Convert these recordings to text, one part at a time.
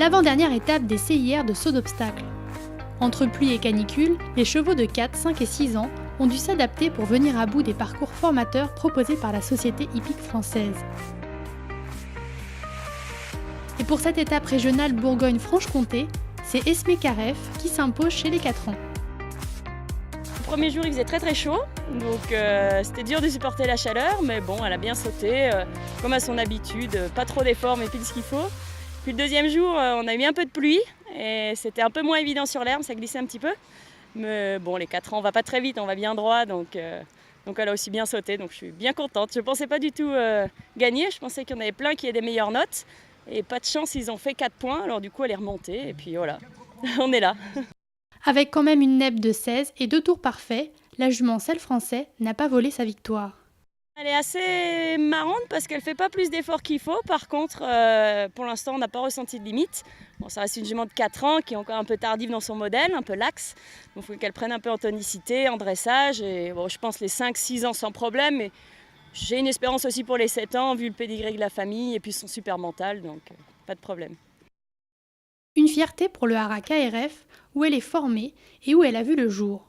l'avant-dernière étape des CIR de saut d'obstacles. Entre pluie et canicule, les chevaux de 4, 5 et 6 ans ont dû s'adapter pour venir à bout des parcours formateurs proposés par la Société hippique française. Et pour cette étape régionale Bourgogne-Franche-Comté, c'est Esmé Caref qui s'impose chez les 4 ans. Le premier jour il faisait très chaud, donc c'était dur de supporter la chaleur, mais bon, elle a bien sauté, comme à son habitude, pas trop d'efforts mais pile ce qu'il faut. Puis le deuxième jour, on a eu un peu de pluie et c'était un peu moins évident sur l'herbe, ça glissait un petit peu. Mais bon, les 4 ans, on va pas très vite, on va bien droit, donc elle a aussi bien sauté, donc je suis bien contente. Je ne pensais pas du tout gagner, je pensais qu'il y en avait plein qui avaient des meilleures notes. Et pas de chance, ils ont fait 4 points, alors du coup elle est remontée, et puis voilà, on est là. Avec quand même une neb de 16 et 2 tours parfaits, la jument Selle Français n'a pas volé sa victoire. Elle est assez marrante parce qu'elle ne fait pas plus d'efforts qu'il faut. Par contre, pour l'instant, on n'a pas ressenti de limite. Bon, ça reste une jument de 4 ans qui est encore un peu tardive dans son modèle, un peu laxe. Donc il faut qu'elle prenne un peu en tonicité, en dressage. Et bon, je pense les 5-6 ans sans problème. Mais j'ai une espérance aussi pour les 7 ans, vu le pédigré de la famille et puis son super mental. Donc pas de problème. Une fierté pour le haras KRF, où elle est formée et où elle a vu le jour.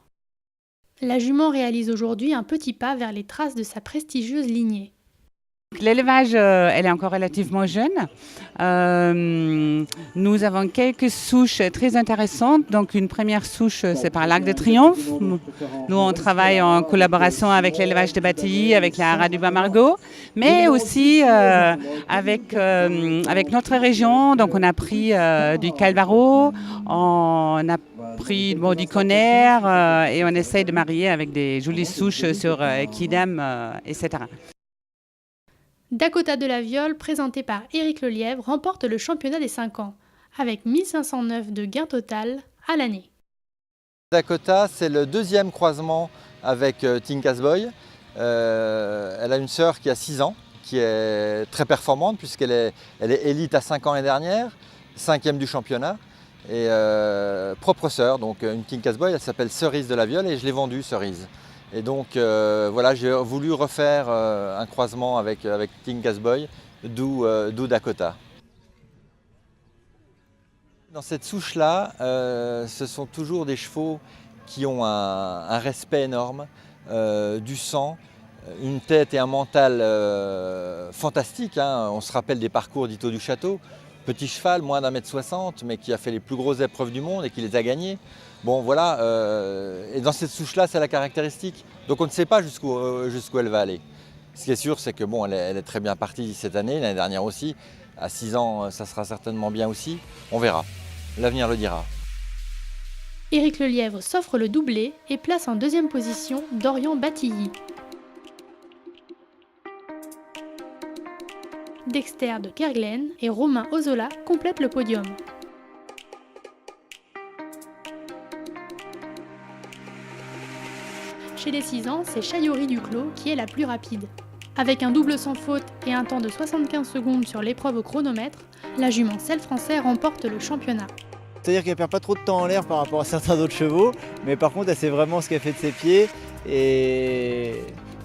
La jument réalise aujourd'hui un petit pas vers les traces de sa prestigieuse lignée. L'élevage, elle est encore relativement jeune. Nous avons quelques souches très intéressantes. Donc une première souche, c'est par l'Arc de Triomphe. Nous, on travaille en collaboration avec l'élevage de Batilly, avec la haras du Bas-Margaux, mais aussi avec notre région. Donc on a pris du Calvaro, on a pris du Conner et on essaye de marier avec des jolies souches sur Quidam, etc. Dakota de la Viole, présenté par Éric Lelièvre, remporte le championnat des 5 ans, avec 1509 de gain total à l'année. Dakota, c'est le deuxième croisement avec Tinkas Boy. Elle a une sœur qui a 6 ans, qui est très performante puisqu'elle est élite à 5 ans l'année dernière, 5e du championnat. Et propre sœur, donc une Tinkas Boy, elle s'appelle Cerise de la Viole et je l'ai vendue Cerise. Et donc voilà, j'ai voulu refaire un croisement avec Tinkas Boy, d'où Dakota. Dans cette souche-là, ce sont toujours des chevaux qui ont un respect énorme, du sang, une tête et un mental fantastiques. Hein. On se rappelle des parcours d'Ito du Château. Petit cheval, moins d'1m60, mais qui a fait les plus grosses épreuves du monde et qui les a gagnées. Bon voilà, et dans cette souche-là, c'est la caractéristique. Donc on ne sait pas jusqu'où elle va aller. Ce qui est sûr, c'est que bon, elle est très bien partie cette année, l'année dernière aussi. À 6 ans, ça sera certainement bien aussi. On verra. L'avenir le dira. Éric Lelièvre s'offre le doublé et place en deuxième position Dorian Batilly. Dexter de Kerglen et Romain Ozola complètent le podium. Chez les 6 ans, c'est Chayori Duclos qui est la plus rapide. Avec un double sans faute et un temps de 75 secondes sur l'épreuve au chronomètre, la jument Selle Français remporte le championnat. C'est-à-dire qu'elle perd pas trop de temps en l'air par rapport à certains autres chevaux, mais par contre elle sait vraiment ce qu'elle fait de ses pieds.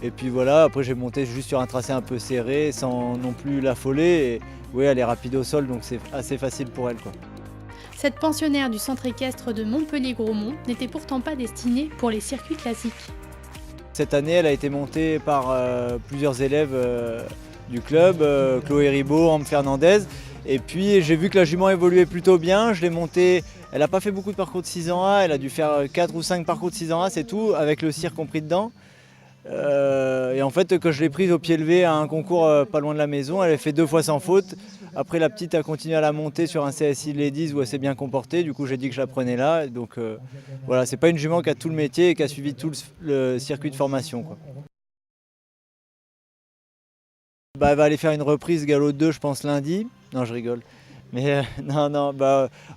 Et puis voilà, après j'ai monté juste sur un tracé un peu serré sans non plus l'affoler. Et oui, elle est rapide au sol, donc c'est assez facile pour elle, quoi. Cette pensionnaire du centre équestre de Montpellier-Grosmont n'était pourtant pas destinée pour les circuits classiques. Cette année, elle a été montée par plusieurs élèves du club, Chloé Ribaud, Ambre Fernandez. Et puis j'ai vu que la jument évoluait plutôt bien, je l'ai montée, elle n'a pas fait beaucoup de parcours de 6 ans A, elle a dû faire 4 ou 5 parcours de 6 ans A, c'est tout, avec le cire compris dedans. Et en fait, quand je l'ai prise au pied levé à un concours pas loin de la maison, elle a fait 2 fois sans faute. Après, la petite a continué à la monter sur un CSI Ladies où elle s'est bien comportée, du coup j'ai dit que je la prenais là. Donc voilà, c'est pas une jument qui a tout le métier et qui a suivi tout le circuit de formation, quoi. Elle va aller faire une reprise galop 2, je pense, lundi. Non, je rigole. Mais non,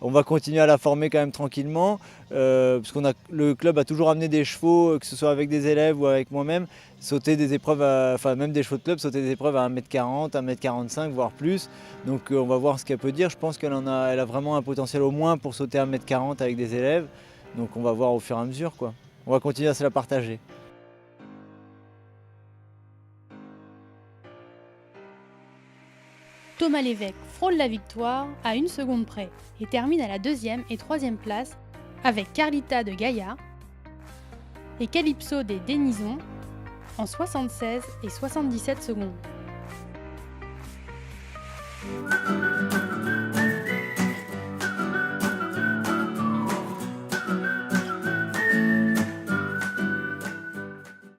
on va continuer à la former quand même tranquillement. Parce le club a toujours amené des chevaux, que ce soit avec des élèves ou avec moi-même, sauter des épreuves, même des chevaux de club, sauter des épreuves à 1m40, 1m45, voire plus. Donc on va voir ce qu'elle peut dire. Je pense qu'elle a vraiment un potentiel au moins pour sauter 1m40 avec des élèves. Donc on va voir au fur et à mesure, quoi. On va continuer à se la partager. Thomas Lévesque frôle la victoire à 1 seconde près et termine à la 2e et 3e place avec Carlita de Gaïa et Calypso des Denizons en 76 et 77 secondes.